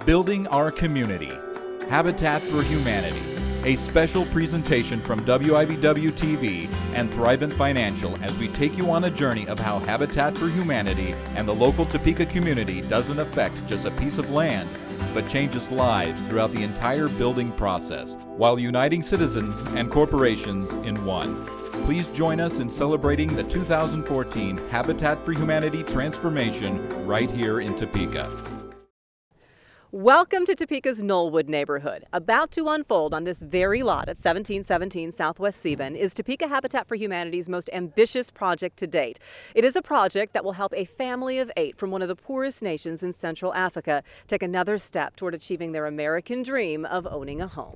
Building Our Community, Habitat for Humanity, a special presentation from WIBW-TV and Thrivent Financial as we take you on a journey of how Habitat for Humanity and the local Topeka community doesn't affect just a piece of land, but changes lives throughout the entire building process while uniting citizens and corporations in one. Please join us in celebrating the 2014 Habitat for Humanity transformation right here in Topeka. Welcome to Topeka's Knollwood neighborhood. About to unfold on this very lot at 1717 Southwest Sebin is Topeka Habitat for Humanity's most ambitious project to date. It is a project that will help a family of 8 from one of the poorest nations in Central Africa take another step toward achieving their American dream of owning a home.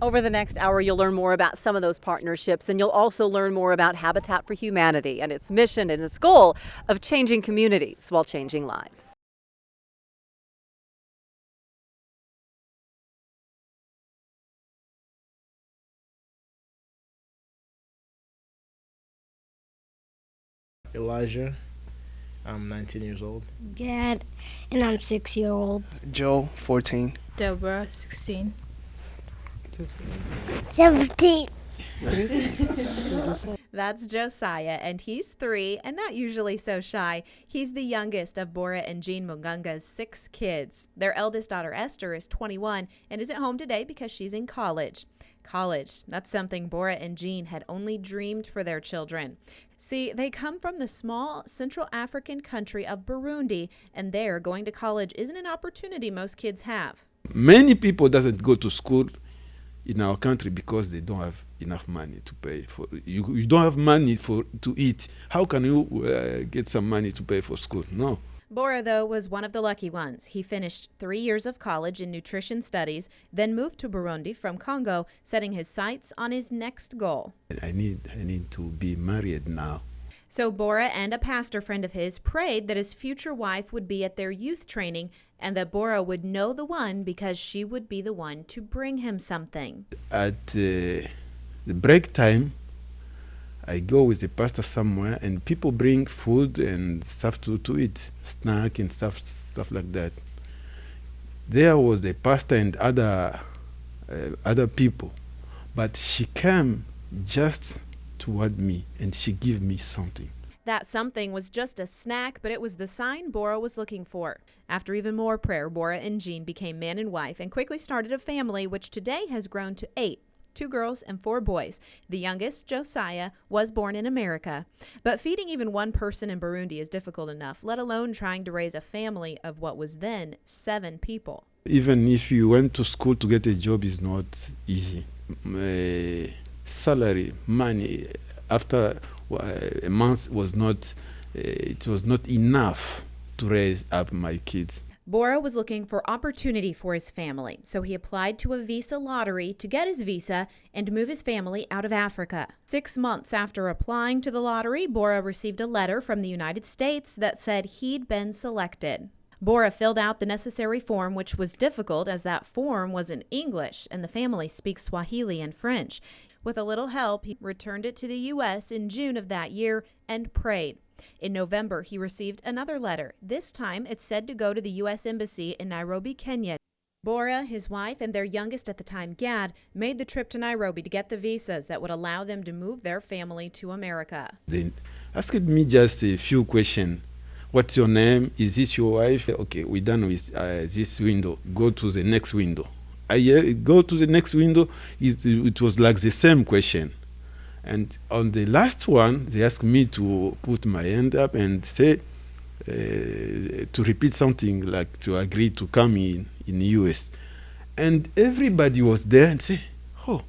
Over the next hour, you'll learn more about some of those partnerships, and you'll also learn more about Habitat for Humanity and its mission and its goal of changing communities while changing lives. Elijah, I'm 19 years old. Gad, and I'm 6 years old. Joe, 14. Deborah, 16. 17. That's Josiah, and he's 3 and not usually so shy. He's the youngest of Bora and Jean Munganga's 6 kids. Their eldest daughter, Esther, is 21 and is at home today because she's in college. College, that's something Bora and Jean had only dreamed for their children. See, they come from the small Central African country of Burundi, and there going to college isn't an opportunity most kids have. Many people doesn't go to school in our country because they don't have enough money to pay for. You don't have money to eat. How can you get some money to pay for school? No. Bora, though, was one of the lucky ones. He finished 3 years of college in nutrition studies, then moved to Burundi from Congo, setting his sights on his next goal. I need to be married now. So Bora and a pastor friend of his prayed that his future wife would be at their youth training and that Bora would know the one because she would be the one to bring him something. At the break time, I go with the pastor somewhere and people bring food and stuff to eat, snack and stuff like that. There was the pastor and other people, but she came just toward me and she gave me something. That something was just a snack, but it was the sign Bora was looking for. After even more prayer, Bora and Jean became man and wife and quickly started a family, which today has grown to 8, 2 girls and 4 boys. The youngest, Josiah, was born in America. But feeding even one person in Burundi is difficult enough, let alone trying to raise a family of what was then 7 people. Even if you went to school to get a job is not easy. Salary, money, after a month was not enough to raise up my kids. Bora was looking for opportunity for his family, so he applied to a visa lottery to get his visa and move his family out of Africa. 6 months after applying to the lottery, Bora received a letter from the United States that said he'd been selected. Bora filled out the necessary form, which was difficult as that form was in English and the family speaks Swahili and French. With a little help, he returned it to the U.S. in June of that year and prayed. In November, he received another letter. This time, it said to go to the U.S. Embassy in Nairobi, Kenya. Bora, his wife, and their youngest at the time, Gad, made the trip to Nairobi to get the visas that would allow them to move their family to America. They asked me just a few questions. What's your name? Is this your wife? Okay, we're done with this window. Go to the next window. I go to the next window. It was like the same question. And on the last one, they asked me to put my hand up and say, to repeat something like to agree to come in the U.S. And everybody was there and say, oh,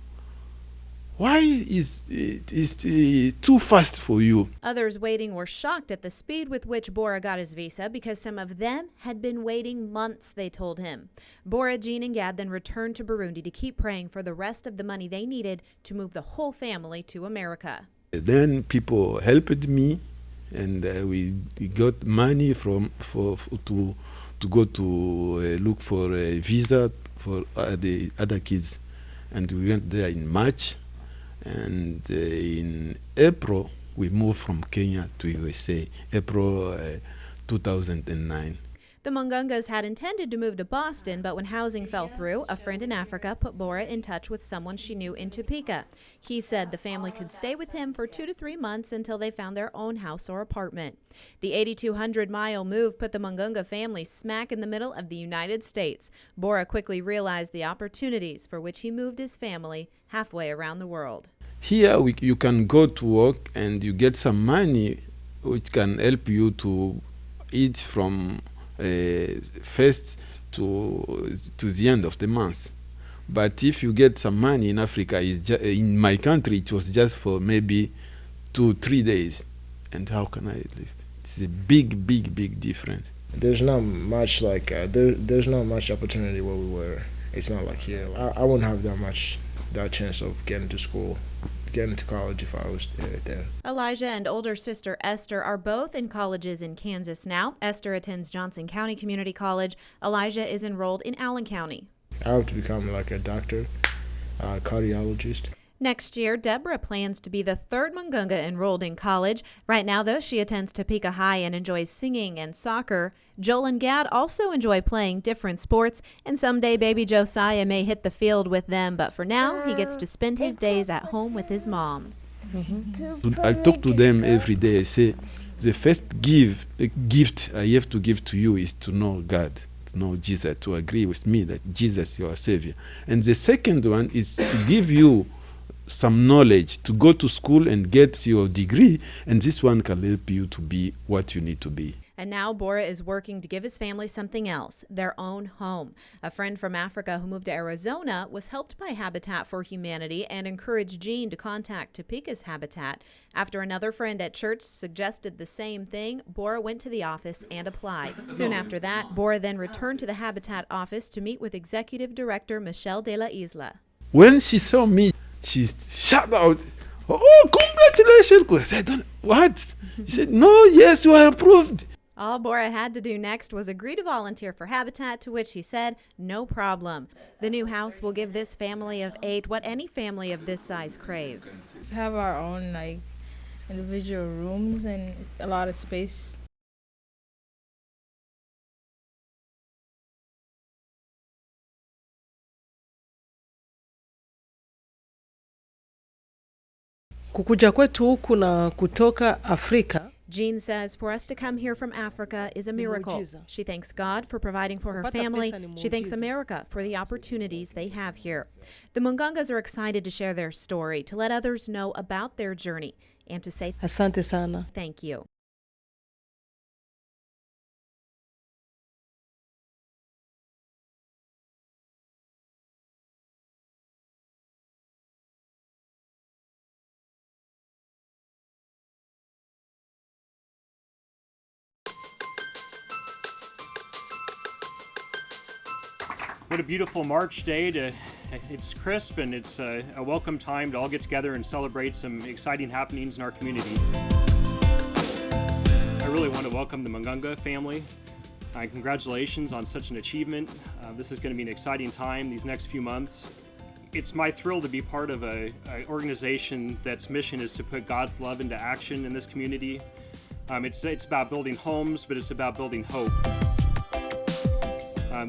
why is it too fast for you? Others waiting were shocked at the speed with which Bora got his visa because some of them had been waiting months, they told him. Bora, Jean, and Gad then returned to Burundi to keep praying for the rest of the money they needed to move the whole family to America. Then people helped me and we got money to go to look for a visa for the other kids, and we went there in March, and in April we moved from Kenya to USA, April 2009. The Mungungas had intended to move to Boston, but when housing fell through, a friend in Africa put Bora in touch with someone she knew in Topeka. He said the family could stay with him for 2 to 3 months until they found their own house or apartment. The 8,200-mile move put the Mungunga family smack in the middle of the United States. Bora quickly realized the opportunities for which he moved his family halfway around the world. Here you can go to work and you get some money which can help you to eat from first to the end of the month. But if you get some money in Africa, in my country, it was just for maybe 2-3 days. And how can I live? It's a big difference. There's not much there's not much opportunity where we were. It's not like here. I wouldn't have that chance of getting to school, getting to college if I was there. Elijah and older sister Esther are both in colleges in Kansas now. Esther attends Johnson County Community College. Elijah is enrolled in Allen County. I hope to become like a doctor, cardiologist. Next year, Deborah plans to be the third Mungunga enrolled in college. Right now, though, she attends Topeka High and enjoys singing and soccer. Joel and Gad also enjoy playing different sports, and someday baby Josiah may hit the field with them, but for now, he gets to spend his days at home with his mom. I talk to them every day. I say, the first gift I have to give to you is to know God, to know Jesus, to agree with me that Jesus is your Savior. And the second one is to give you some knowledge, to go to school and get your degree, and this one can help you to be what you need to be. And now Bora is working to give his family something else, their own home. A friend from Africa who moved to Arizona was helped by Habitat for Humanity and encouraged Jean to contact Topeka's Habitat. After another friend at church suggested the same thing, Bora went to the office and applied. Soon after that, Bora then returned to the Habitat office to meet with Executive Director Michelle de la Isla. When she saw me, she shouted out, "Oh, congratulations!" I said, "What?" She said, "No, yes, you are approved." All Bora had to do next was agree to volunteer for Habitat, to which he said, no problem. The new house will give this family of 8 what any family of this size craves. To have our own individual rooms and a lot of space. Kukuja kwetu huku na kutoka Afrika. Jean says for us to come here from Africa is a miracle. She thanks God for providing for her family. She thanks America for the opportunities they have here. The Mungungas are excited to share their story, to let others know about their journey, and to say Asante sana. Thank you. What a beautiful March day. It's crisp and it's a welcome time to all get together and celebrate some exciting happenings in our community. I really want to welcome the Mungunga family. Congratulations on such an achievement. This is going to be an exciting time these next few months. It's my thrill to be part of an organization that's mission is to put God's love into action in this community. It's about building homes, but it's about building hope.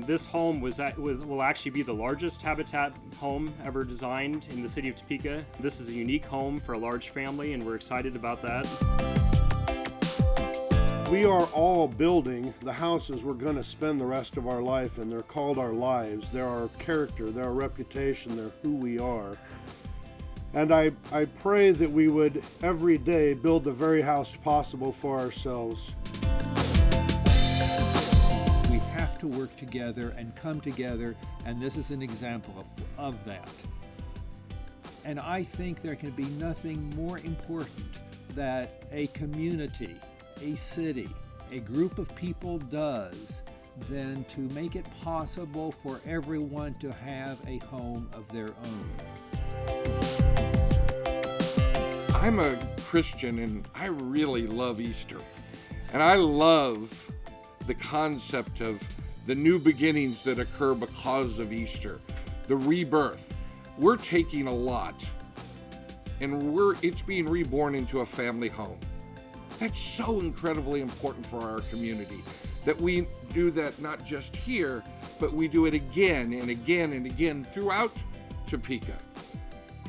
This home will actually be the largest Habitat home ever designed in the city of Topeka. This is a unique home for a large family, and we're excited about that. We are all building the houses we're going to spend the rest of our life in. They're called our lives. They're our character, they're our reputation, they're who we are. And I pray that we would every day build the very house possible for ourselves. We have to work together and come together, and this is an example of that. And I think there can be nothing more important that a community, a city, a group of people does than to make it possible for everyone to have a home of their own. I'm a Christian and I really love Easter. And I love the concept of the new beginnings that occur because of Easter, the rebirth. We're taking a lot and it's being reborn into a family home. That's so incredibly important for our community, that we do that not just here, but we do it again and again and again throughout Topeka,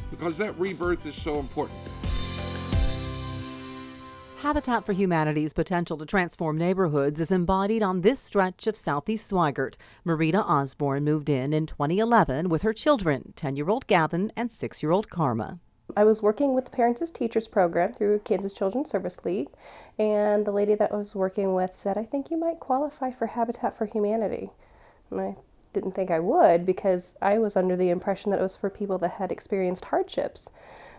because that rebirth is so important. Habitat for Humanity's potential to transform neighborhoods is embodied on this stretch of Southeast Swigert. Marita Osborne moved in 2011 with her children, 10-year-old Gavin and 6-year-old Karma. I was working with the Parents as Teachers program through Kansas Children's Service League, and the lady that I was working with said, "I think you might qualify for Habitat for Humanity." And I didn't think I would, because I was under the impression that it was for people that had experienced hardships,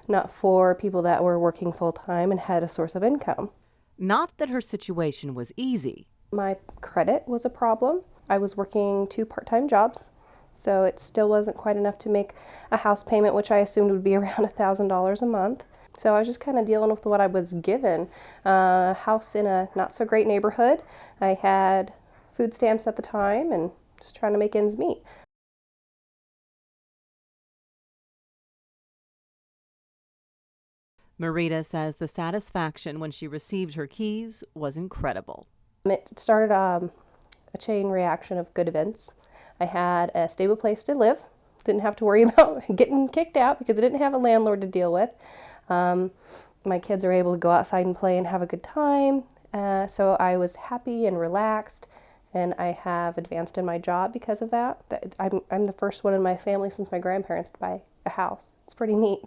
not for people that were working full-time and had a source of income. Not that her situation was easy. My credit was a problem. I was working 2 part-time jobs, so it still wasn't quite enough to make a house payment, which I assumed would be around $1,000 a month. So I was just kind of dealing with what I was given. A house in a not-so-great neighborhood. I had food stamps at the time and just trying to make ends meet. Marita says the satisfaction when she received her keys was incredible. It started a chain reaction of good events. I had a stable place to live. Didn't have to worry about getting kicked out because I didn't have a landlord to deal with. My kids are able to go outside and play and have a good time. So I was happy and relaxed, and I have advanced in my job because of that. I'm the first one in my family since my grandparents to buy a house. It's pretty neat.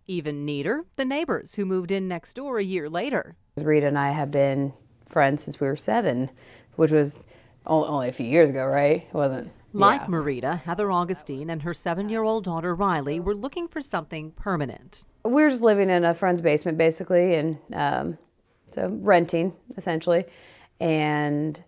Even neater, the neighbors who moved in next door a year later. Rita and I have been friends since we were 7, which was only a few years ago, right? It wasn't. Like Marita, Heather Augustine and her 7-year-old daughter Riley were looking for something permanent. We were just living in a friend's basement, basically, and so renting, essentially. And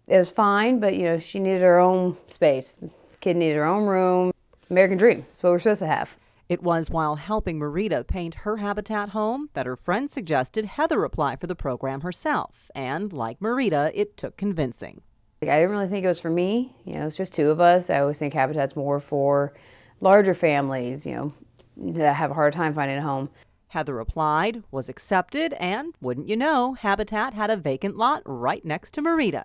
it was fine, but, she needed her own space. The kid needed her own room. American dream. That's what we're supposed to have. It was while helping Marita paint her Habitat home that her friend suggested Heather apply for the program herself. And like Marita, it took convincing. I didn't really think it was for me. It's just 2 of us. I always think Habitat's more for larger families, that have a hard time finding a home. Heather applied, was accepted, and wouldn't you know, Habitat had a vacant lot right next to Marita.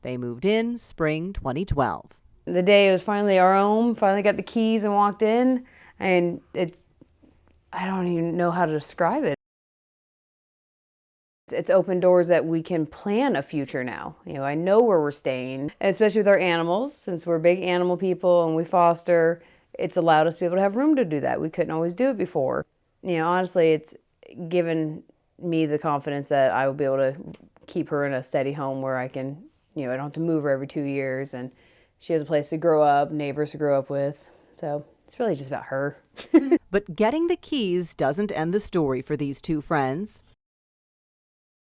They moved in spring 2012. The day it was finally our own, finally got the keys and walked in. And I don't even know how to describe it. It's open doors that we can plan a future now. I know where we're staying, especially with our animals, since we're big animal people and we foster. It's allowed us to be able to have room to do that. We couldn't always do it before. Honestly, it's given me the confidence that I will be able to keep her in a steady home where I can, I don't have to move her every 2 years, and she has a place to grow up, neighbors to grow up with. So it's really just about her. But getting the keys doesn't end the story for these 2 friends.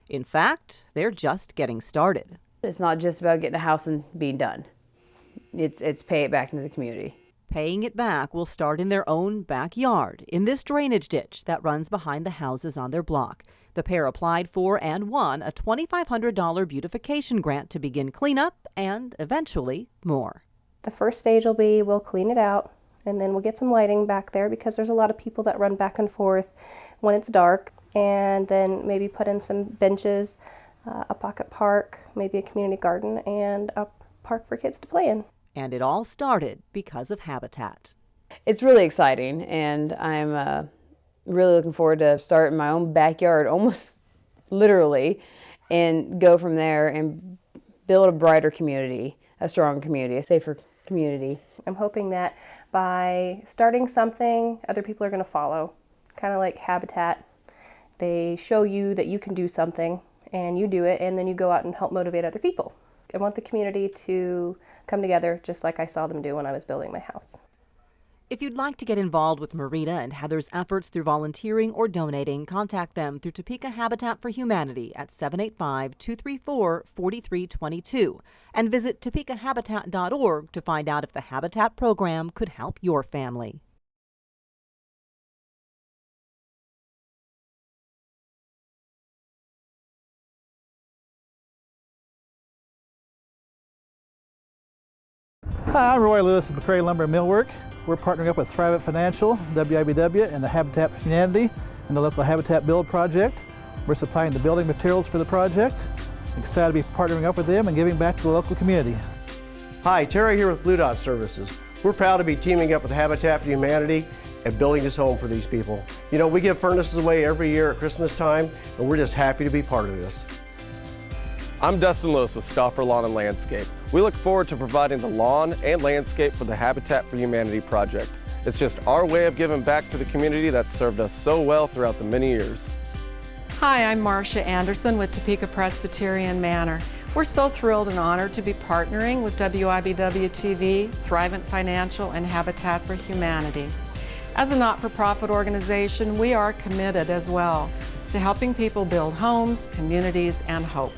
In fact, they're just getting started. It's not just about getting a house and being done. It's pay it back into the community. Paying it back will start in their own backyard, in this drainage ditch that runs behind the houses on their block. The pair applied for and won a $2,500 beautification grant to begin cleanup and eventually more. The first stage will be we'll clean it out, and then we'll get some lighting back there because there's a lot of people that run back and forth when it's dark, and then maybe put in some benches, a pocket park, maybe a community garden, and a park for kids to play in. And it all started because of Habitat. It's really exciting, and I'm really looking forward to starting my own backyard, almost literally, and go from there and build a brighter community, a strong community, a safer community. I'm hoping that by starting something, other people are going to follow. Kind of like Habitat. They show you that you can do something, and you do it, and then you go out and help motivate other people. I want the community to come together just like I saw them do when I was building my house. If you'd like to get involved with Marita and Heather's efforts through volunteering or donating, contact them through Topeka Habitat for Humanity at 785-234-4322 and visit topekahabitat.org to find out if the Habitat program could help your family. Hi, I'm Roy Lewis of McCray Lumber and Millwork. We're partnering up with Thrivent Financial, WIBW, and the Habitat for Humanity and the local Habitat Build project. We're supplying the building materials for the project. I'm excited to be partnering up with them and giving back to the local community. Hi, Terry here with Blue Dot Services. We're proud to be teaming up with Habitat for Humanity and building this home for these people. You know, we give furnaces away every year at Christmas time, and we're just happy to be part of this. I'm Dustin Lewis with Stauffer Lawn and Landscape. We look forward to providing the lawn and landscape for the Habitat for Humanity project. It's just our way of giving back to the community that's served us so well throughout the many years. Hi, I'm Marcia Anderson with Topeka Presbyterian Manor. We're so thrilled and honored to be partnering with WIBW TV, Thrivent Financial, and Habitat for Humanity. As a not-for-profit organization, we are committed as well to helping people build homes, communities, and hope.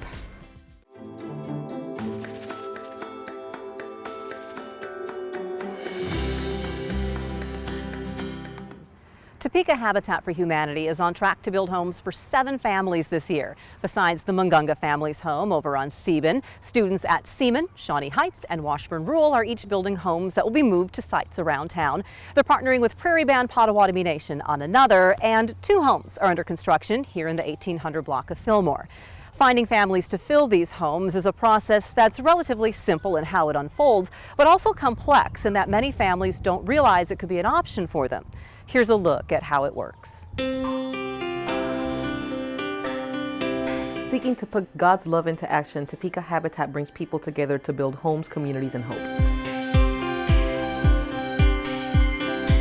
Topeka Habitat for Humanity is on track to build homes for 7 families this year. Besides the Mungunga family's home over on Sebin, students at Seaman, Shawnee Heights, and Washburn Rural are each building homes that will be moved to sites around town. They're partnering with Prairie Band Potawatomi Nation on another, and 2 homes are under construction here in the 1800 block of Fillmore. Finding families to fill these homes is a process that's relatively simple in how it unfolds, but also complex in that many families don't realize it could be an option for them. Here's a look at how it works. Seeking to put God's love into action, Topeka Habitat brings people together to build homes, communities, and hope.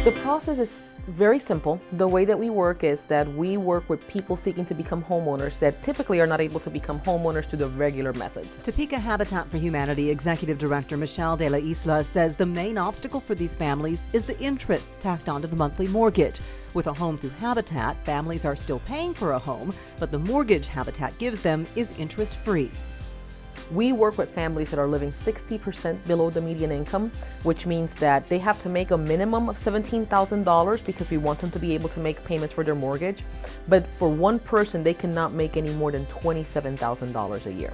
The process is very simple. The way that we work is that we work with people seeking to become homeowners that typically are not able to become homeowners through the regular methods. Topeka Habitat for Humanity Executive Director Michelle De La Isla says the main obstacle for these families is the interest tacked onto the monthly mortgage. With a home through Habitat, families are still paying for a home, but the mortgage Habitat gives them is interest-free. We work with families that are living 60% below the median income, which means that they have to make a minimum of $17,000 because we want them to be able to make payments for their mortgage. But for one person, they cannot make any more than $27,000 a year.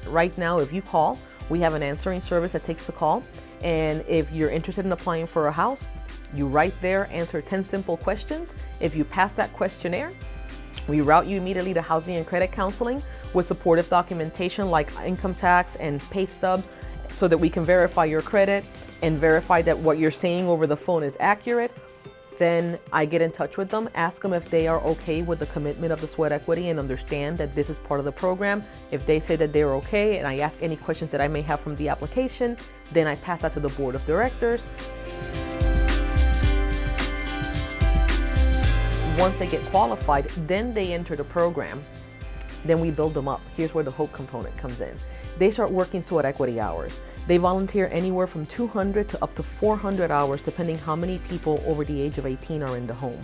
Right now, if you call, we have an answering service that takes the call. And if you're interested in applying for a house, you right there answer 10 simple questions. If you pass that questionnaire, we route you immediately to housing and credit counseling with supportive documentation like income tax and pay stub so that we can verify your credit and verify that what you're saying over the phone is accurate. Then I get in touch with them, ask them if they are okay with the commitment of the sweat equity and understand that this is part of the program. If they say that they're okay and I ask any questions that I may have from the application, then I pass that to the board of directors. Once they get qualified, then they enter the program. Then we build them up. Here's where the hope component comes in. They start working sweat equity hours. They volunteer anywhere from 200 to up to 400 hours, depending how many people over the age of 18 are in the home.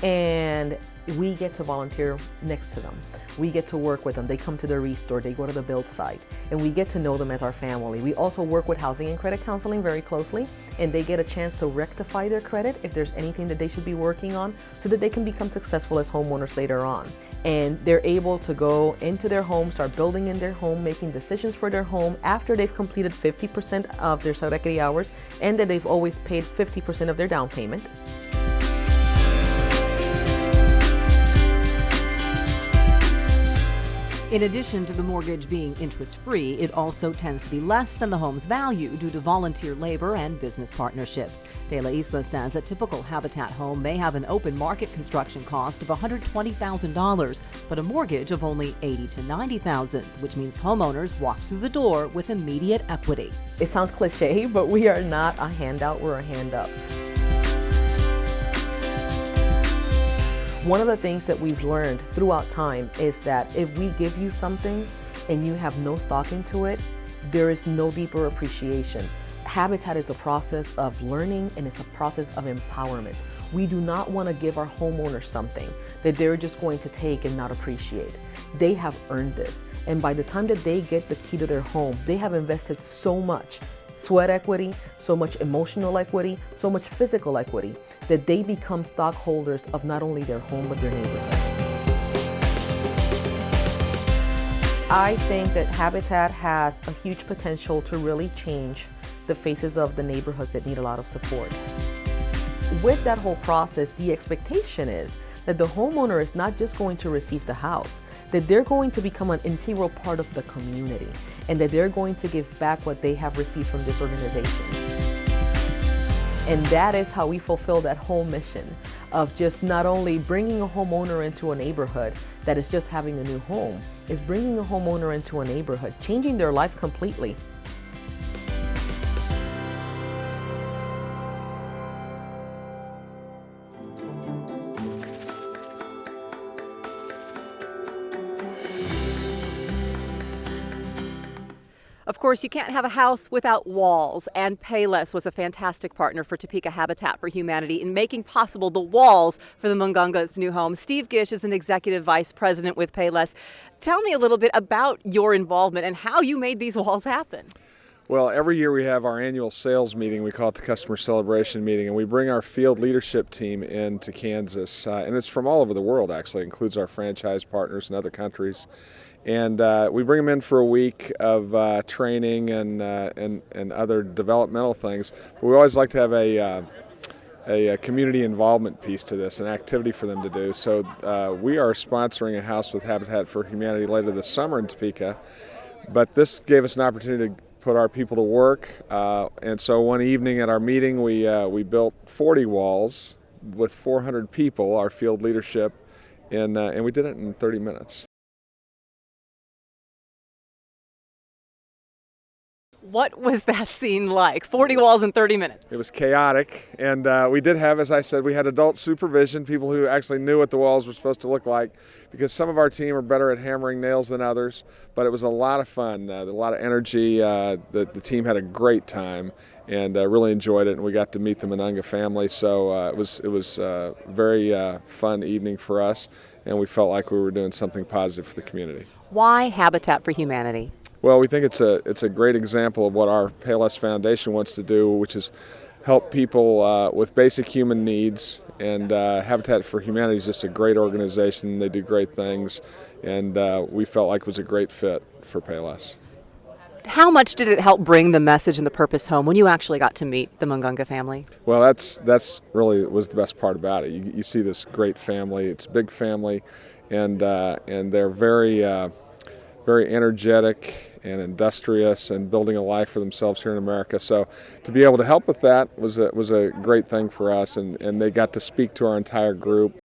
And we get to volunteer next to them. We get to work with them. They come to the restore, they go to the build site, and we get to know them as our family. We also work with housing and credit counseling very closely, and they get a chance to rectify their credit if there's anything that they should be working on so that they can become successful as homeowners later on. And they're able to go into their home, start building in their home, making decisions for their home after they've completed 50% of their sweat equity hours and that they've always paid 50% of their down payment. In addition to the mortgage being interest-free, it also tends to be less than the home's value due to volunteer labor and business partnerships. De La Isla says a typical Habitat home may have an open market construction cost of $120,000, but a mortgage of only $80,000 to $90,000, which means homeowners walk through the door with immediate equity. It sounds cliche, but we are not a handout, we're a hand up. One of the things that we've learned throughout time is that if we give you something and you have no stock into it, there is no deeper appreciation. Habitat is a process of learning and it's a process of empowerment. We do not want to give our homeowners something that they're just going to take and not appreciate. They have earned this, and by the time that they get the key to their home, they have invested so much sweat equity, so much emotional equity, so much physical equity, that they become stockholders of not only their home, but their neighborhood. I think that Habitat has a huge potential to really change the faces of the neighborhoods that need a lot of support. With that whole process, the expectation is that the homeowner is not just going to receive the house, that they're going to become an integral part of the community, and that they're going to give back what they have received from this organization. And that is how we fulfill that whole mission of just not only bringing a homeowner into a neighborhood that is just having a new home, is bringing a homeowner into a neighborhood, changing their life completely. Of course, you can't have a house without walls, and Payless was a fantastic partner for Topeka Habitat for Humanity in making possible the walls for the Mungunga's new home. Steve Gish is an executive vice president with Payless. Tell me a little bit about your involvement and how you made these walls happen. Well, every year we have our annual sales meeting. We call it the Customer Celebration Meeting, and we bring our field leadership team into Kansas, and it's from all over the world, actually. It includes our franchise partners in other countries. And we bring them in for a week of training and other developmental things. But we always like to have a community involvement piece to this, an activity for them to do. So we are sponsoring a house with Habitat for Humanity later this summer in Topeka. But this gave us an opportunity to put our people to work. And so one evening at our meeting, we built 40 walls with 400 people, our field leadership, and we did it in 30 minutes. What was that scene like? 40 walls in 30 minutes. It was chaotic, and we did have, as I said, we had adult supervision, people who actually knew what the walls were supposed to look like, because some of our team are better at hammering nails than others, but it was a lot of fun, a lot of energy. The team had a great time and really enjoyed it, and we got to meet the Mungunga family, so it was a very fun evening for us, and we felt like we were doing something positive for the community. Why Habitat for Humanity? Well, we think it's a great example of what our Payless Foundation wants to do, which is help people with basic human needs. And Habitat for Humanity is just a great organization. They do great things, and we felt like it was a great fit for Payless. How much did it help bring the message and the purpose home when you actually got to meet the Mungunga family? Well, that's really was the best part about it. You see this great family. It's a big family, and they're very energetic and industrious and building a life for themselves here in America. So to be able to help with that was a great thing for us, and they got to speak to our entire group.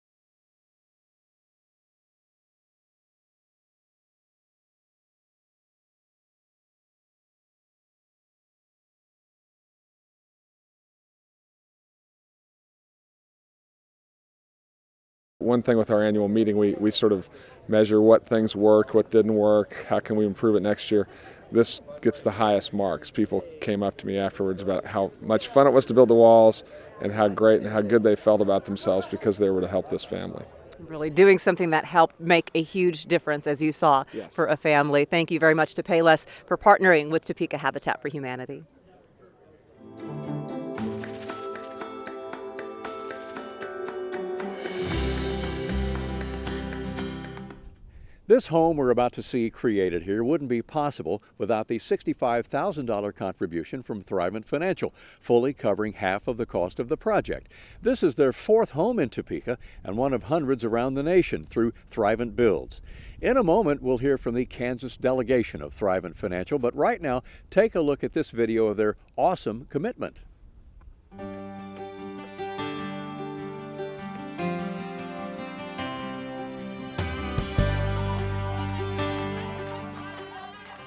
One thing with our annual meeting, we sort of measure what things worked, what didn't work, how can we improve it next year. This gets the highest marks. People came up to me afterwards about how much fun it was to build the walls and how great and how good they felt about themselves because they were to help this family. Really doing something that helped make a huge difference, as you saw, yes, for a family. Thank you very much to Payless for partnering with Topeka Habitat for Humanity. This home we're about to see created here wouldn't be possible without the $65,000 contribution from Thrivent Financial, fully covering half of the cost of the project. This is their fourth home in Topeka and one of hundreds around the nation through Thrivent Builds. In a moment, we'll hear from the Kansas delegation of Thrivent Financial, but right now, take a look at this video of their awesome commitment.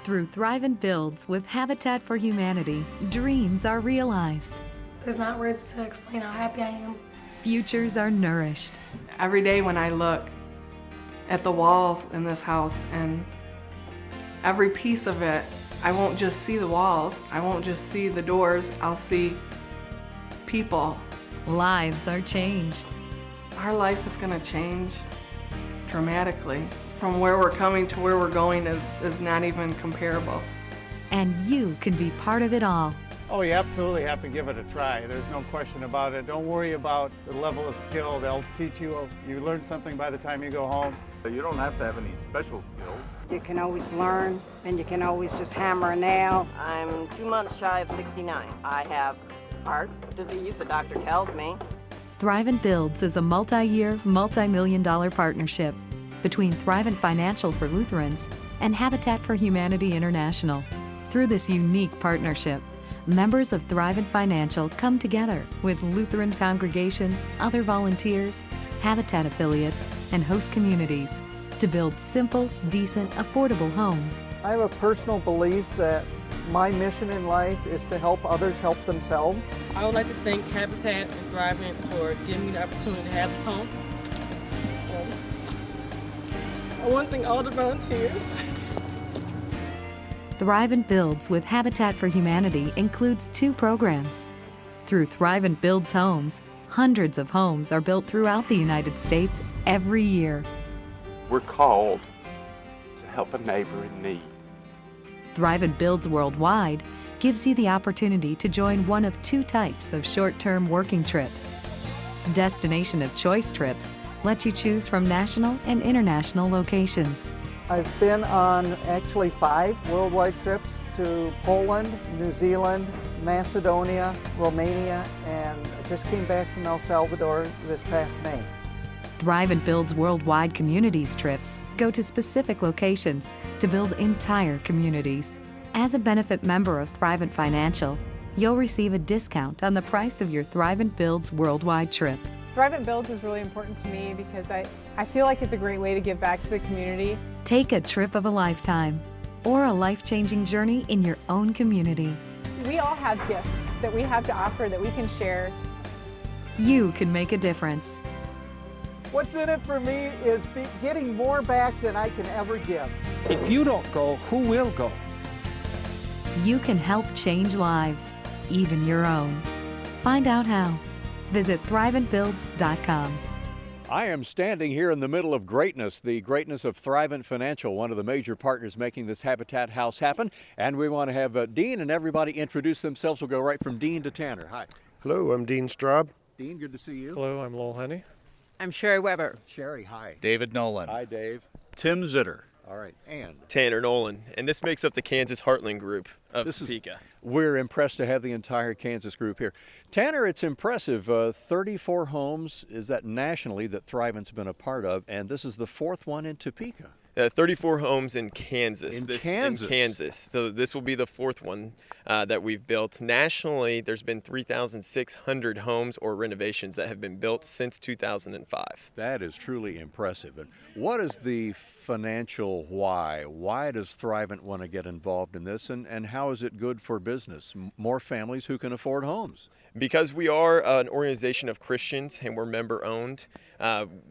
Through Thrivent Builds with Habitat for Humanity, dreams are realized. There's not words to explain how happy I am. Futures are nourished. Every day when I look at the walls in this house and every piece of it, I won't just see the walls, I won't just see the doors, I'll see people. Lives are changed. Our life is going to change dramatically. From where we're coming to where we're going is not even comparable. And you can be part of it all. Oh, you absolutely have to give it a try. There's no question about it. Don't worry about the level of skill. They'll teach you. You learn something by the time you go home. You don't have to have any special skills. You can always learn, and you can always just hammer a nail. I'm 2 months shy of 69. I have heart disease, the doctor tells me. Thrivent Builds is a multi-year, multi-million-dollar partnership between Thrivent Financial for Lutherans and Habitat for Humanity International. Through this unique partnership, members of Thrivent Financial come together with Lutheran congregations, other volunteers, Habitat affiliates, and host communities to build simple, decent, affordable homes. I have a personal belief that my mission in life is to help others help themselves. I would like to thank Habitat and Thrivent for giving me the opportunity to have this home. I want to thank all the volunteers. Thrivent Builds with Habitat for Humanity includes 2 programs. Through Thrivent Builds Homes, hundreds of homes are built throughout the United States every year. We're called to help a neighbor in need. Thrivent Builds Worldwide gives you the opportunity to join one of 2 types of short-term working trips. Destination of Choice trips let you choose from national and international locations. I've been on actually 5 worldwide trips to Poland, New Zealand, Macedonia, Romania, and I just came back from El Salvador this past May. Thrivent Builds Worldwide Communities trips go to specific locations to build entire communities. As a benefit member of Thrivent Financial, you'll receive a discount on the price of your Thrivent Builds Worldwide trip. Thrivent Builds is really important to me because I feel like it's a great way to give back to the community. Take a trip of a lifetime or a life-changing journey in your own community. We all have gifts that we have to offer that we can share. You can make a difference. What's in it for me is getting more back than I can ever give. If you don't go, who will go? You can help change lives, even your own. Find out how. Visit thriventbuilds.com. I am standing here in the middle of greatness, the greatness of Thrivent Financial, one of the major partners making this Habitat House happen. And we want to have Dean and everybody introduce themselves. We'll go right from Dean to Tanner. Hi. Hello, I'm Dean Straub. Dean, good to see you. Hello, I'm Lowell Honey. I'm Sherry Weber. Sherry, hi. David Nolan. Hi, Dave. Tim Zitter. All right, and Tanner Nolan, and this makes up the Kansas Heartland group of Topeka. We're impressed to have the entire Kansas group here. Tanner, it's impressive. 34 homes, is that nationally, that Thrivent's been a part of, and this is the 4th one in Topeka. 34 homes in Kansas. In Kansas. So this will be the 4th one that we've built. Nationally, there's been 3,600 homes or renovations that have been built since 2005. That is truly impressive. And what is the financial why? Why does Thrivent want to get involved in this, and how is it good for business? More families who can afford homes. Because we are an organization of Christians and we're member owned,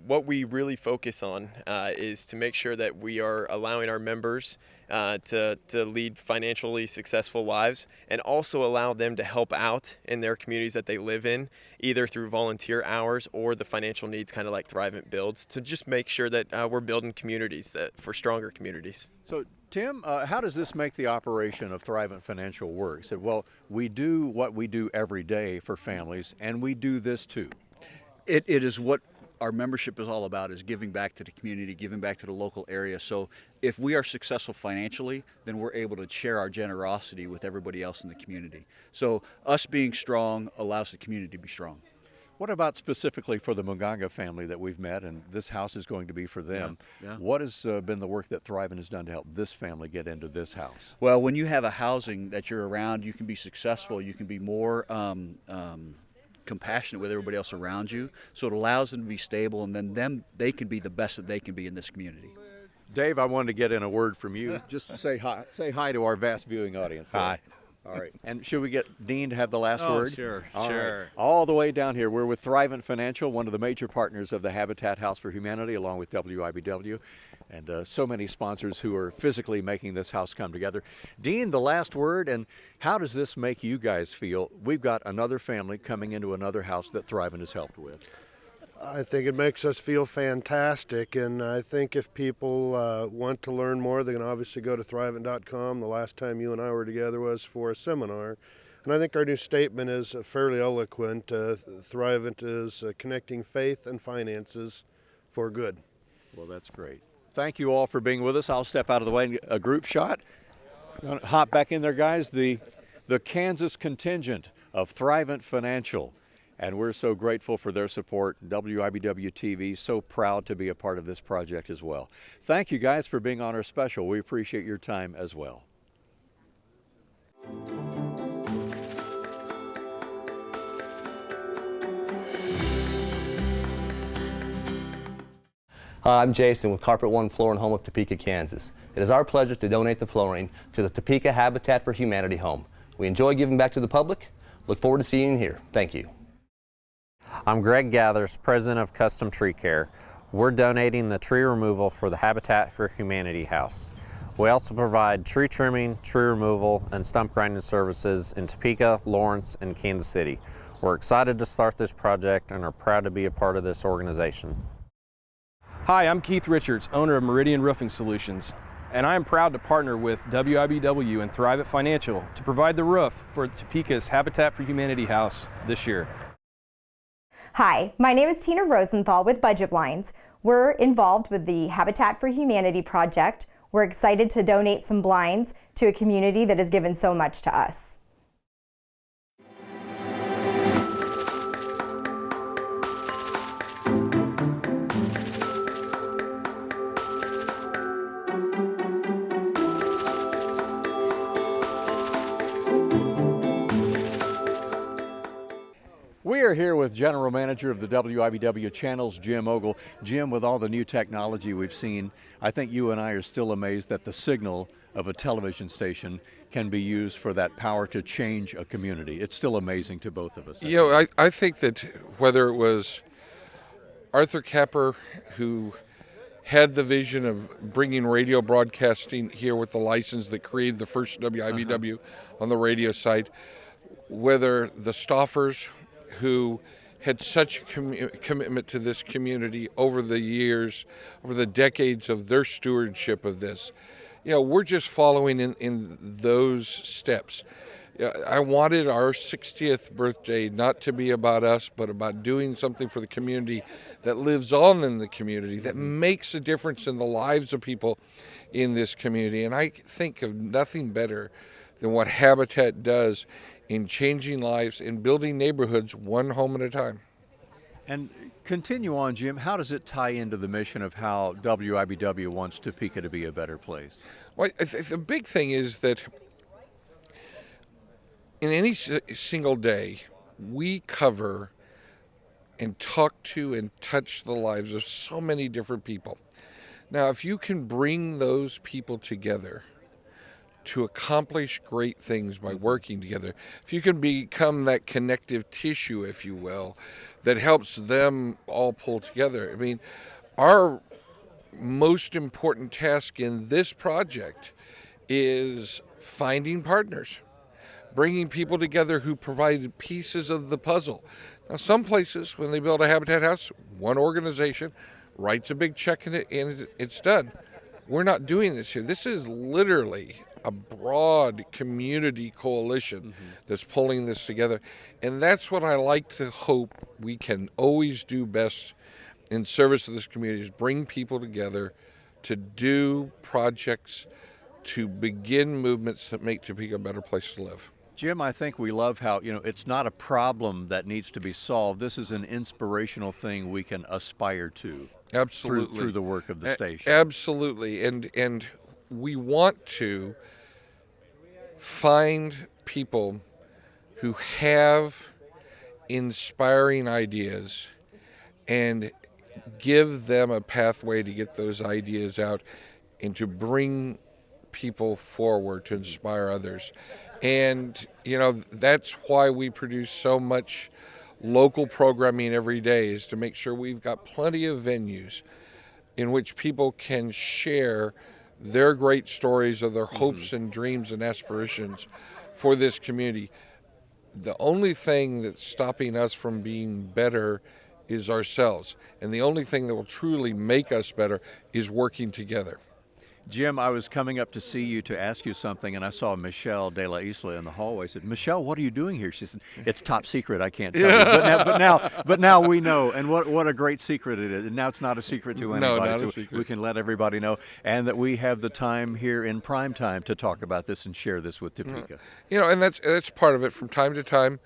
what we really focus on is to make sure that we are allowing our members to lead financially successful lives and also allow them to help out in their communities that they live in, either through volunteer hours or the financial needs, kind of like Thrivent Builds, to just make sure that we're building communities for stronger communities. So, Tim, how does this make the operation of Thrivent Financial work? He said, well, we do what we do every day for families, and we do this too. It is what our membership is all about, is giving back to the community, giving back to the local area. So if we are successful financially, then we're able to share our generosity with everybody else in the community. So us being strong allows the community to be strong. What about specifically for the Munganga family that we've met, and this house is going to be for them? Yeah. What has been the work that Thrivent has done to help this family get into this house? Well, when you have a housing that you're around, you can be successful. You can be more compassionate with everybody else around you. So it allows them to be stable, and then they can be the best that they can be in this community. Dave, I wanted to get in a word from you. Just say hi. Say hi to our vast viewing audience. Hi. All right. And should we get Dean to have the last word? Sure, All sure. Right. All the way down here, we're with Thrivent Financial, one of the major partners of the Habitat House for Humanity, along with WIBW, and so many sponsors who are physically making this house come together. Dean, the last word, and how does this make you guys feel? We've got another family coming into another house that Thrivent has helped with. I think it makes us feel fantastic, and I think if people want to learn more, they can obviously go to Thrivent.com. The last time you and I were together was for a seminar, and I think our new statement is fairly eloquent. Thrivent is connecting faith and finances for good. Well, that's great. thank you all for being with us. I'll step out of the way and get a group shot. Hop back in there, guys. The Kansas contingent of Thrivent Financial. And we're so grateful for their support. WIBW TV, so proud to be a part of this project as well. Thank you guys for being on our special. We appreciate your time as well. Hi, I'm Jason with Carpet One Floor and Home of Topeka, Kansas. It is our pleasure to donate the flooring to the Topeka Habitat for Humanity home. We enjoy giving back to the public. Look forward to seeing you here. Thank you. I'm Greg Gathers, president of Custom Tree Care. We're donating the tree removal for the Habitat for Humanity house. We also provide tree trimming, tree removal, and stump grinding services in Topeka, Lawrence, and Kansas City. We're excited to start this project and are proud to be a part of this organization. Hi, I'm Keith Richards, owner of Meridian Roofing Solutions, and I am proud to partner with WIBW and Thrivent Financial to provide the roof for Topeka's Habitat for Humanity house this year. Hi, my name is Tina Rosenthal with Budget Blinds. We're involved with the Habitat for Humanity project. We're excited to donate some blinds to a community that has given so much to us. We are here with General Manager of the WIBW Channels, Jim Ogle. Jim, with all the new technology we've seen, I think you and I are still amazed that the signal of a television station can be used for that power to change a community. It's still amazing to both of us. You know, I think that whether it was Arthur Capper, who had the vision of bringing radio broadcasting here with the license that created the first WIBW on the radio side, whether the Stoffers, who had such a commitment to this community over the years, over the decades of their stewardship of this. You know, we're just following in those steps. I wanted our 60th birthday not to be about us, but about doing something for the community that lives on in the community, that makes a difference in the lives of people in this community. And I think of nothing better than what Habitat does in changing lives and building neighborhoods one home at a time. And continue on, Jim. How does it tie into the mission of how WIBW wants Topeka to be a better place? Well, the big thing is that in any single day, we cover and talk to and touch the lives of so many different people. Now, if you can bring those people together to accomplish great things by working together, if you can become that connective tissue, if you will, that helps them all pull together. I mean, our most important task in this project is finding partners, bringing people together who provide pieces of the puzzle. Now, some places, when they build a Habitat house, one organization writes a big check and it's done. We're not doing this here. This is literally a broad community coalition that's pulling this together. And that's what I like to hope we can always do best in service of this community, is bring people together to do projects, to begin movements that make Topeka a better place to live. Jim, I think we love how, it's not a problem that needs to be solved. This is an inspirational thing we can aspire to. Absolutely. Through the work of the station. Absolutely. And we want to find people who have inspiring ideas and give them a pathway to get those ideas out and to bring people forward to inspire others. And, that's why we produce so much local programming every day, is to make sure we've got plenty of venues in which people can share their great stories of their hopes and dreams and aspirations for this community. The only thing that's stopping us from being better is ourselves. And the only thing that will truly make us better is working together. Jim, I was coming up to see you to ask you something, and I saw Michelle de la Isla in the hallway. I said, Michelle, what are you doing here? She said, it's top secret. I can't tell you. But now we know, and what a great secret it is. And now it's not a secret to anybody. No, not so a secret. We can let everybody know, and that we have the time here in prime time to talk about this and share this with Topeka. You know, and that's part of it. From time to time,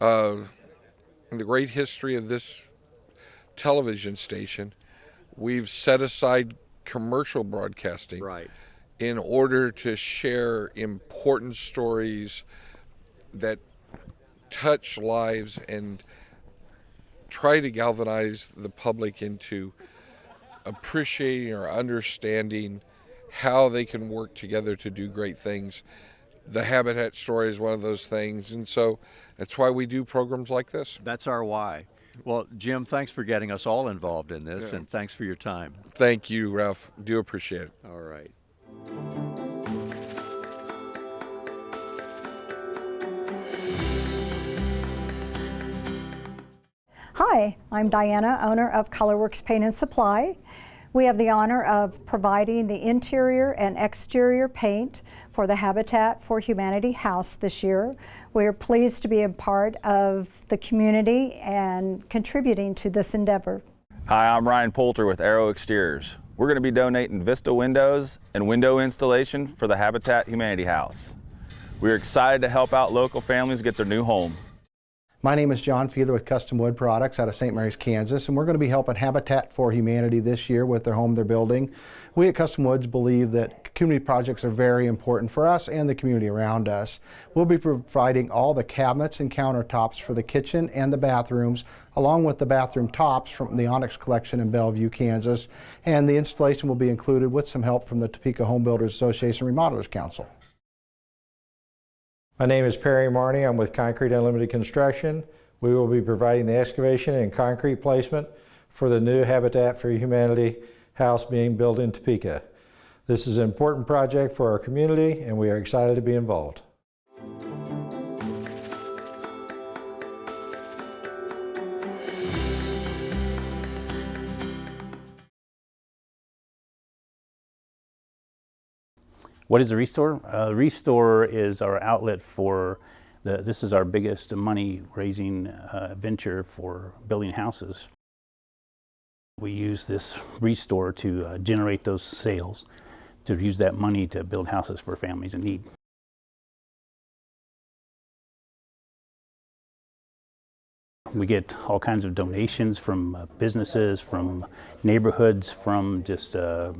in the great history of this television station, we've set aside commercial broadcasting in order to share important stories that touch lives and try to galvanize the public into appreciating or understanding how they can work together to do great things. The Habitat story is one of those things, and so that's why we do programs like this. That's our why. Well, Jim, thanks for getting us all involved in this, and thanks for your time. Thank you, Ralph. Do appreciate it. All right. Hi, I'm Diana, owner of Colorworks Paint and Supply. We have the honor of providing the interior and exterior paint for the Habitat for Humanity house this year. We are pleased to be a part of the community and contributing to this endeavor. Hi, I'm Ryan Poulter with Arrow Exteriors. We're going to be donating Vista windows and window installation for the Habitat Humanity House. We're excited to help out local families get their new home. My name is John Fiedler with Custom Wood Products out of St. Mary's, Kansas, and we're going to be helping Habitat for Humanity this year with their home they're building. We at Custom Woods believe that community projects are very important for us and the community around us. We'll be providing all the cabinets and countertops for the kitchen and the bathrooms, along with the bathroom tops from the Onyx collection in Bellevue, Kansas, and the installation will be included with some help from the Topeka Home Builders Association Remodelers Council. My name is Perry Marney. I'm with Concrete Unlimited Construction. We will be providing the excavation and concrete placement for the new Habitat for Humanity house being built in Topeka. This is an important project for our community, and we are excited to be involved. What is a Restore? Restore is our outlet for this is our biggest money raising venture for building houses. We use this Restore to generate those sales, to use that money to build houses for families in need. We get all kinds of donations from businesses, from neighborhoods, from just a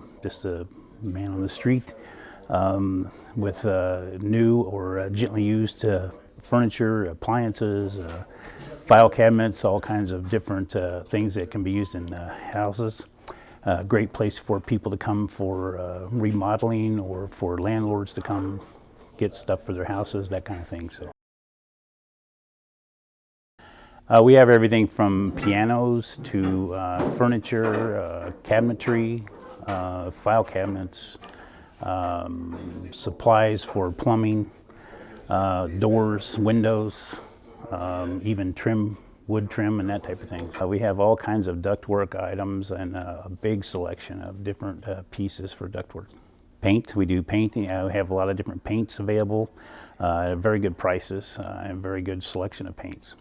man on the street. With new or gently used furniture, appliances, file cabinets, all kinds of different things that can be used in houses. Great place for people to come for remodeling, or for landlords to come get stuff for their houses, that kind of thing. So we have everything from pianos to furniture, cabinetry, file cabinets, supplies for plumbing, doors, windows, even trim, wood trim and that type of thing. We have all kinds of ductwork items and a big selection of different pieces for ductwork. Paint, we do painting. We have a lot of different paints available, very good prices, and very good selection of paints.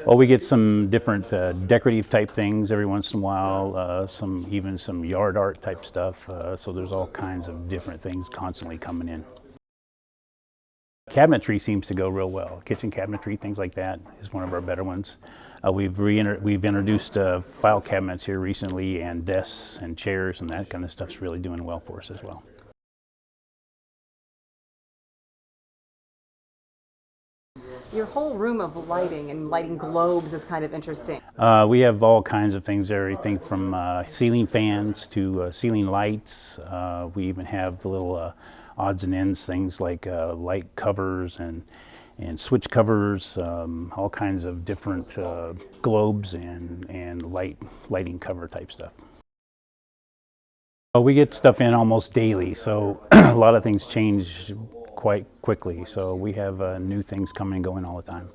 Well, we get some different decorative type things every once in a while, even some yard art type stuff, so there's all kinds of different things constantly coming in. Cabinetry seems to go real well. Kitchen cabinetry, things like that, is one of our better ones. We've introduced file cabinets here recently, and desks and chairs, and that kind of stuff's really doing well for us as well. Your whole room of lighting and lighting globes is kind of interesting. We have all kinds of things, everything from ceiling fans to ceiling lights. We even have little odds and ends, things like light covers and switch covers, all kinds of different globes and lighting cover type stuff. We get stuff in almost daily, so a lot of things change quite quickly, so we have new things coming and going all the time.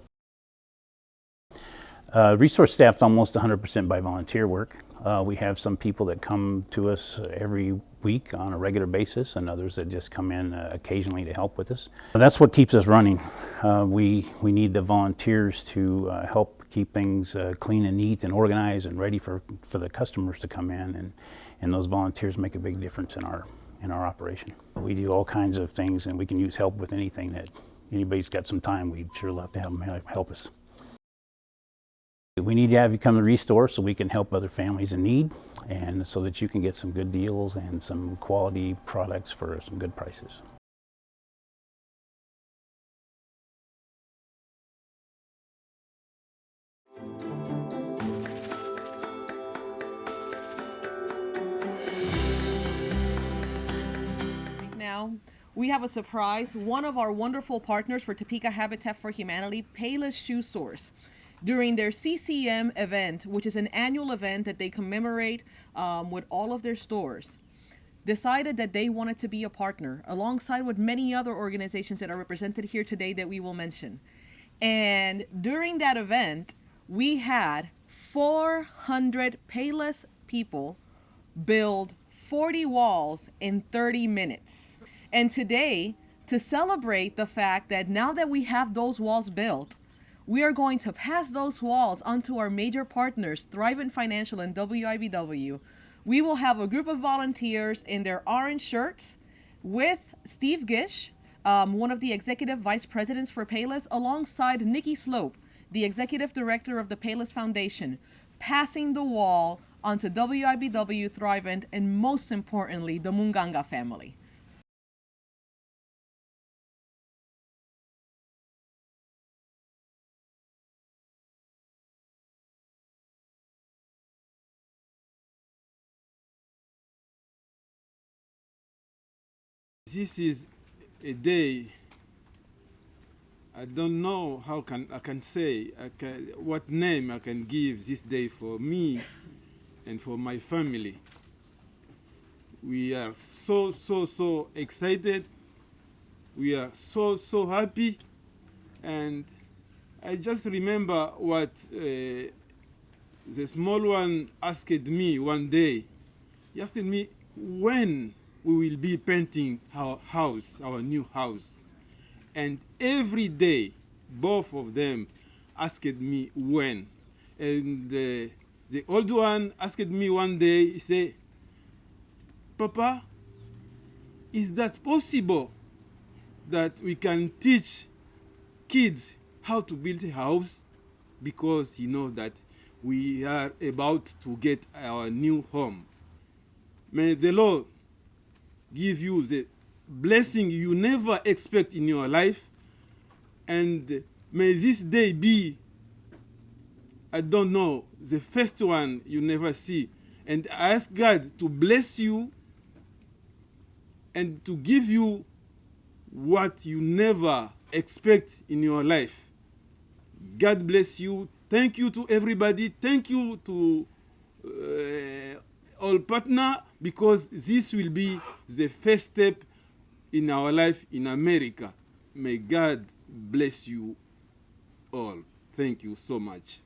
Resource staff's almost 100% by volunteer work. We have some people that come to us every week on a regular basis, and others that just come in occasionally to help with us. That's what keeps us running. We need the volunteers to help keep things clean and neat and organized and ready for the customers to come in, and those volunteers make a big difference in our operation. We do all kinds of things, and we can use help with anything. That anybody's got some time, we'd sure love to have them help us. We need to have you come to Restore so we can help other families in need, and so that you can get some good deals and some quality products for some good prices. Now, we have a surprise. One of our wonderful partners for Topeka Habitat for Humanity, Payless Shoe Source, during their CCM event, which is an annual event that they commemorate with all of their stores, decided that they wanted to be a partner alongside with many other organizations that are represented here today that we will mention. And during that event, we had 400 Payless people build 40 walls in 30 minutes. And today, to celebrate the fact that now that we have those walls built, we are going to pass those walls onto our major partners, Thrivent Financial and WIBW. We will have a group of volunteers in their orange shirts with Steve Gish, one of the executive vice presidents for Payless, alongside Nikki Slope, the executive director of the Payless Foundation, passing the wall onto WIBW, Thrivent, and most importantly, the Munganga family. This is a day I don't know how I can say what name I can give this day for me and for my family. We are so excited. We are so happy, and I just remember what the small one asked me one day. He asked me when we will be painting our house, our new house. And every day, both of them asked me when. And the old one asked me one day, he said, Papa, is that possible that we can teach kids how to build a house? Because he knows that we are about to get our new home. May the Lord give you the blessing you never expect in your life, and may this day be, I don't know, the first one you never see. And I ask God to bless you and to give you what you never expect in your life. God bless you. Thank you to everybody. Thank you to all partner, because this will be the first step in our life in America. May God bless you all. Thank you so much.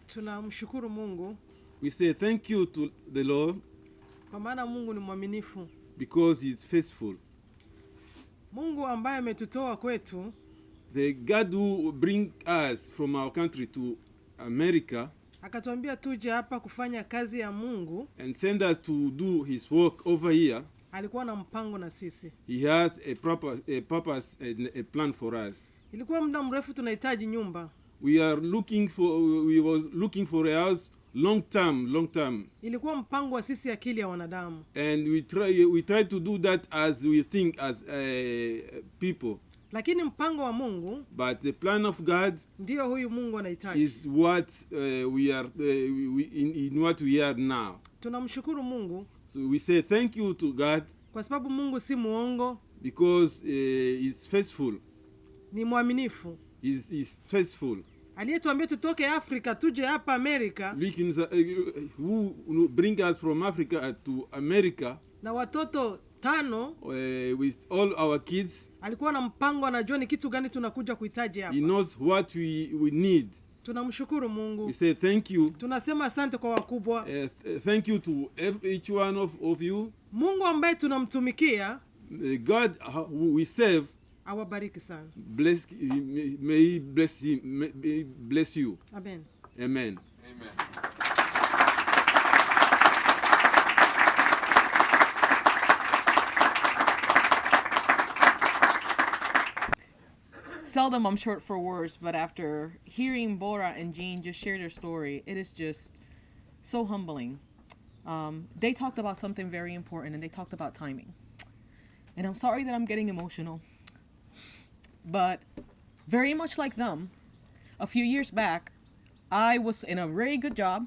Tunamshukuru Mungu We say thank you to the Lord kwa maana Mungu ni mwaminifu. because he is faithful. Mungu ambaye ametutoa kwetu, The God who bring us from our country to America akatuambia tuje hapa kufanya kazi ya Mungu, and send us to do his work over here. alikuwa na mpango na sisi. He has a purpose and a plan for us. Ilikuwa muda mrefu tunahitaji nyumba. We was looking for a house long time. Ilikuwa mpango wa sisi akili ya wanadamu. And we try to do that as we think as people. Lakini mpango wa Mungu, but the plan of God, ndio huyu Mungu anahitaji, is what we are in what we are now. Tunamshukuru Mungu. So we say thank you to God, kwa sababu Mungu si muongo, because he's faithful. Ni mwaminifu. He's faithful. aliyetuambia tutoke Afrika tuje hapa Amerika, who bring us from Africa to America, na watoto 5 with all our kids. Alikuwa na mpango, anajua ni kitu gani tunakuja kuhitaji hapa. He knows what we need. Tunamshukuru Mungu. We say thank you. Tunasema asante kwa wakubwa. Thank you to each one of you. Mungu ambaye tunamtumikia, God who we serve, awabariki sana. May he bless you. Amen. Amen. Amen. Seldom I'm short for words, but after hearing Bora and Jean just share their story, it is just so humbling. They talked about something very important, and they talked about timing. And I'm sorry that I'm getting emotional, but very much like them, a few years back, I was in a very good job,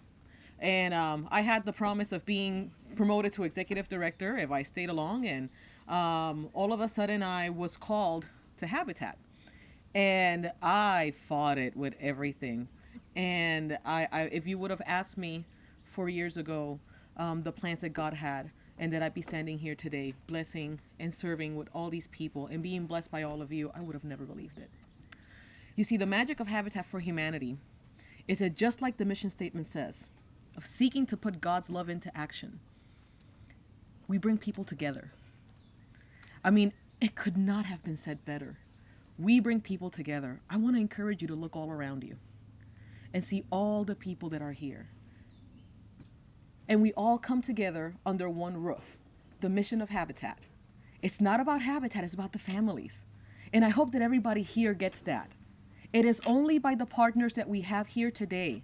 and I had the promise of being promoted to executive director if I stayed along, and all of a sudden I was called to Habitat. And I fought it with everything. And I if you would have asked me 4 years ago the plans that God had, and that I'd be standing here today blessing and serving with all these people and being blessed by all of you, I would have never believed it. You see, the magic of Habitat for Humanity is that, just like the mission statement says, of seeking to put God's love into action, we bring people together. I mean, it could not have been said better. We bring people together. I want to encourage you to look all around you and see all the people that are here. And we all come together under one roof, the mission of Habitat. It's not about Habitat, it's about the families. And I hope that everybody here gets that. It is only by the partners that we have here today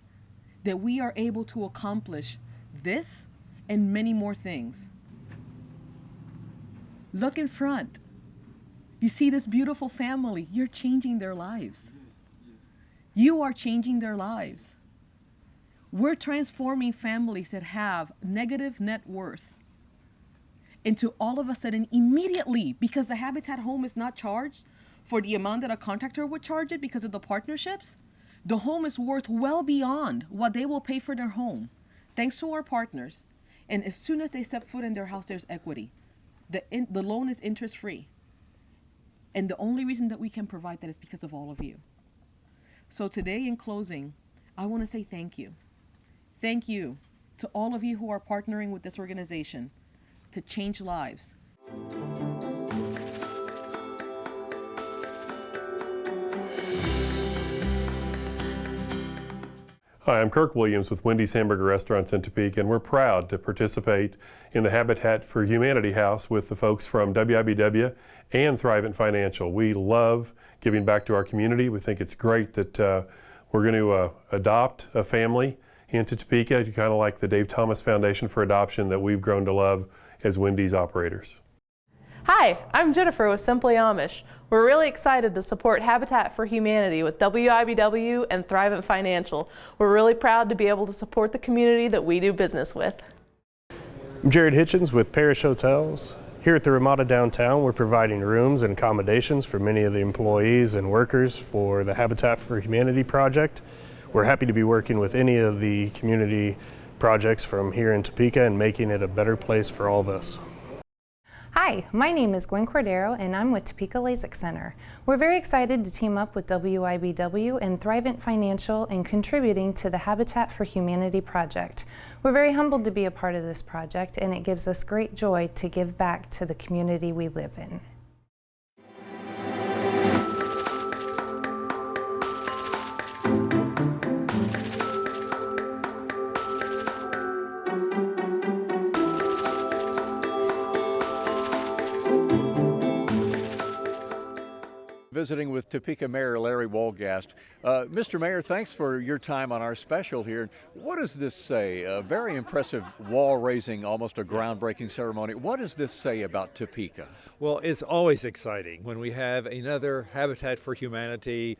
that we are able to accomplish this and many more things. Look in front. You see this beautiful family. You're changing their lives. You are changing their lives. We're transforming families that have negative net worth into all of a sudden immediately, because the Habitat home is not charged for the amount that a contractor would charge it because of the partnerships. The home is worth well beyond what they will pay for their home, thanks to our partners. And as soon as they step foot in their house, there's equity. The loan is interest free. And the only reason that we can provide that is because of all of you. So today, in closing, I want to say thank you. Thank you to all of you who are partnering with this organization to change lives. Hi, I'm Kirk Williams with Wendy's Hamburger Restaurants in Topeka, and we're proud to participate in the Habitat for Humanity House with the folks from WIBW and Thrivent Financial. We love giving back to our community. We think it's great that we're going to adopt a family into Topeka, kind of like the Dave Thomas Foundation for Adoption that we've grown to love as Wendy's operators. Hi, I'm Jennifer with Simply Amish. We're really excited to support Habitat for Humanity with WIBW and Thrivent Financial. We're really proud to be able to support the community that we do business with. I'm Jared Hitchens with Parish Hotels. Here at the Ramada downtown, we're providing rooms and accommodations for many of the employees and workers for the Habitat for Humanity project. We're happy to be working with any of the community projects from here in Topeka and making it a better place for all of us. Hi, my name is Gwen Cordero and I'm with Topeka LASIK Center. We're very excited to team up with WIBW and Thrivent Financial in contributing to the Habitat for Humanity project. We're very humbled to be a part of this project, and it gives us great joy to give back to the community we live in. Visiting with Topeka Mayor Larry Wolgast. Mr. Mayor, thanks for your time on our special here. What does this say? A very impressive wall raising, almost a groundbreaking ceremony. What does this say about Topeka? Well, it's always exciting when we have another Habitat for Humanity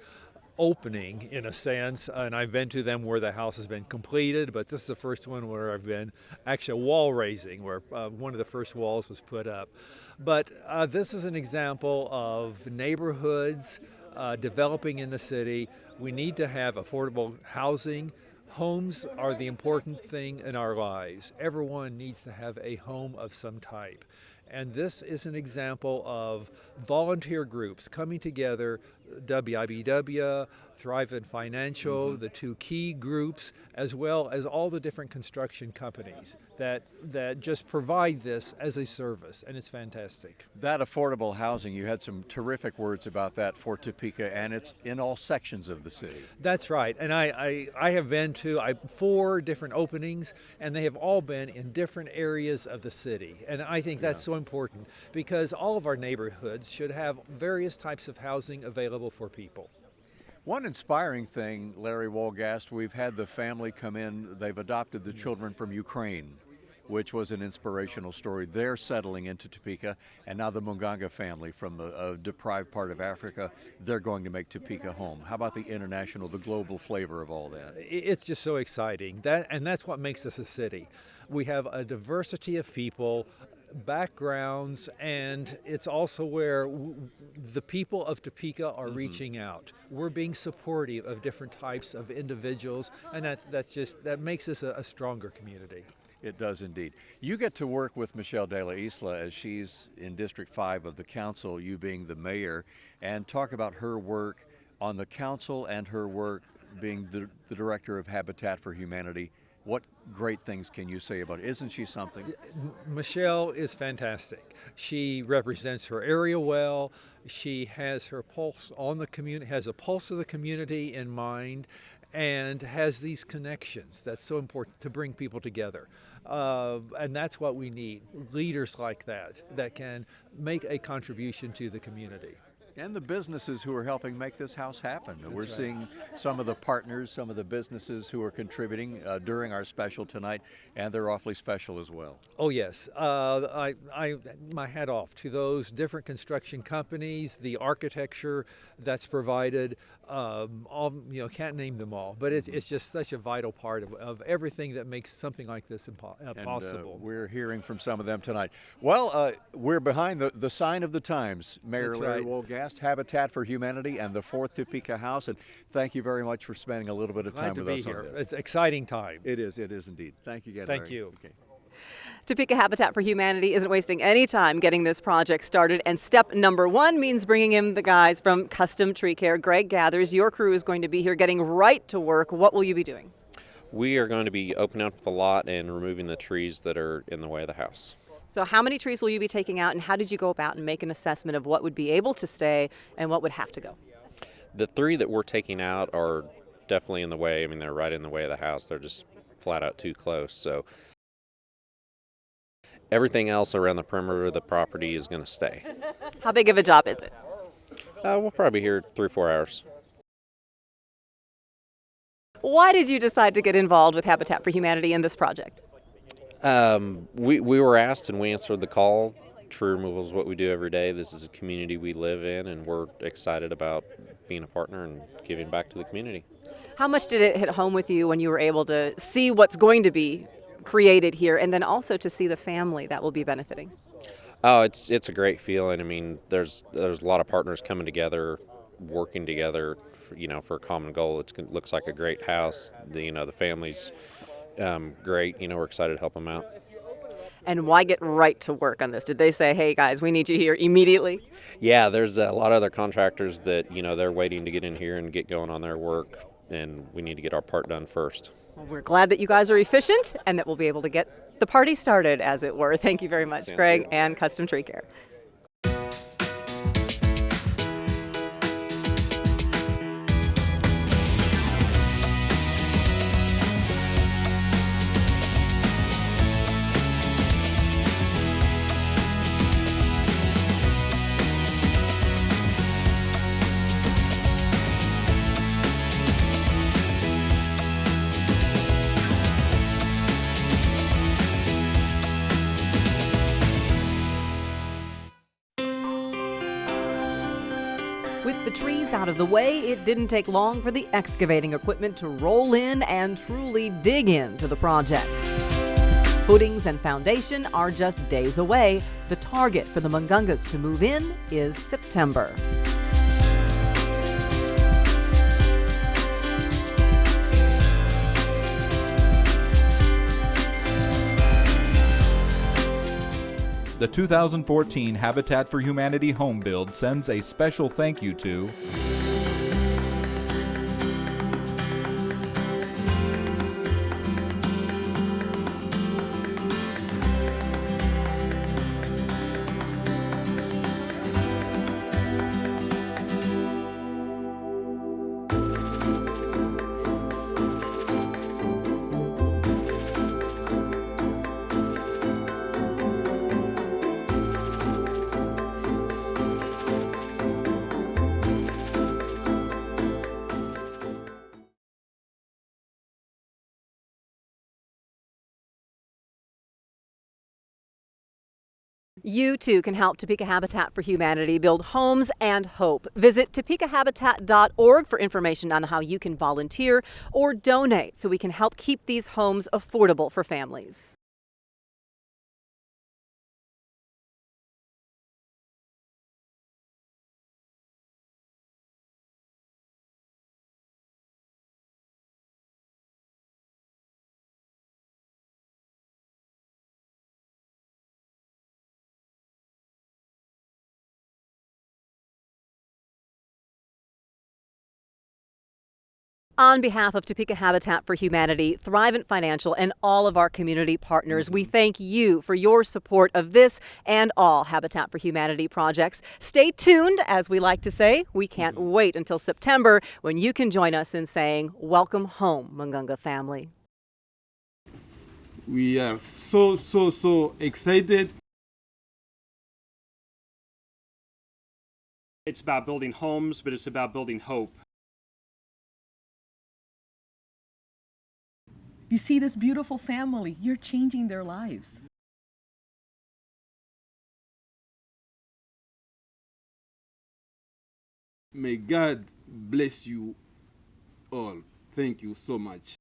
opening, in a sense, and I've been to them where the house has been completed, but this is the first one where I've been actually wall raising, where one of the first walls was put up. But this is an example of neighborhoods developing in the city. We need to have affordable housing. Homes are the important thing in our lives. Everyone needs to have a home of some type. And this is an example of volunteer groups coming together, WIBW, Thrivent Financial, the two key groups, as well as all the different construction companies that just provide this as a service, and it's fantastic. That affordable housing, you had some terrific words about that for Topeka, and it's in all sections of the city. That's right, and I have been to 4 different openings, and they have all been in different areas of the city, and I think that's so important because all of our neighborhoods should have various types of housing available for people. One inspiring thing, Larry Wolgast, we've had the family come in, they've adopted the children from Ukraine, which was an inspirational story. They're settling into Topeka, and now the Munganga family from a deprived part of Africa, they're going to make Topeka home. How about the international, the global flavor of all that? It's just so exciting, and that's what makes us a city. We have a diversity of people, backgrounds, and it's also where the people of Topeka are reaching out. We're being supportive of different types of individuals, and that makes us a stronger community. It does indeed. You get to work with Michelle De La Isla as she's in District 5 of the council, you being the mayor, and talk about her work on the council and her work being the director of Habitat for Humanity. What great things can you say about it? Isn't she something? Michelle is fantastic. She represents her area well. She has her pulse on the community, has a pulse of the community in mind, and has these connections. That's so important to bring people together. And that's what we need, leaders like that can make a contribution to the community. And the businesses who are helping make this house happen. We're seeing some of the partners, some of the businesses who are contributing during our special tonight, and they're awfully special as well. Oh yes, my hat off to those different construction companies, the architecture that's provided. Can't name them all, but it's just such a vital part of everything that makes something like this possible. We're hearing from some of them tonight. Well, we're behind the sign of the times, Mayor Larry Wolgast, Habitat for Humanity, and the 4th Topeka House. And thank you very much for spending a little bit of time with us on this. It's an exciting time. It is indeed. Thank you again, Thank Larry. you. Okay. Topeka Habitat for Humanity isn't wasting any time getting this project started, and step number 1 means bringing in the guys from Custom Tree Care. Greg Gathers, your crew is going to be here getting right to work. What will you be doing? We are going to be opening up the lot and removing the trees that are in the way of the house. So how many trees will you be taking out, and how did you go about and make an assessment of what would be able to stay and what would have to go? The 3 that we're taking out are definitely in the way. I mean, they're right in the way of the house. They're just flat out too close. So everything else around the perimeter of the property is going to stay. How big of a job is it? We'll probably be here 3 or 4 hours. Why did you decide to get involved with Habitat for Humanity in this project? We were asked and we answered the call. Tree removal is what we do every day. This is a community we live in, and we're excited about being a partner and giving back to the community. How much did it hit home with you when you were able to see what's going to be created here, and then also to see the family that will be benefiting? Oh, it's a great feeling. I mean, there's a lot of partners coming together, working together, for a common goal. It looks like a great house. The family's great. We're excited to help them out. And why get right to work on this? Did they say, hey guys, we need you here immediately? Yeah, there's a lot of other contractors that, they're waiting to get in here and get going on their work, and we need to get our part done first. Well, we're glad that you guys are efficient and that we'll be able to get the party started, as it were. Thank you very much, Sounds Greg good. and Custom Tree Care. With the trees out of the way, it didn't take long for the excavating equipment to roll in and truly dig into the project. Footings and foundation are just days away. The target for the Mungungas to move in is September. The 2014 Habitat for Humanity Home Build sends a special thank you to You too can help Topeka Habitat for Humanity build homes and hope. Visit topekahabitat.org for information on how you can volunteer or donate so we can help keep these homes affordable for families. On behalf of Topeka Habitat for Humanity, Thrivent Financial, and all of our community partners, we thank you for your support of this and all Habitat for Humanity projects. Stay tuned, as we like to say. We can't wait until September when you can join us in saying, "Welcome home, Mungunga family." We are so excited. It's about building homes, but it's about building hope. You see this beautiful family, you're changing their lives. May God bless you all. Thank you so much.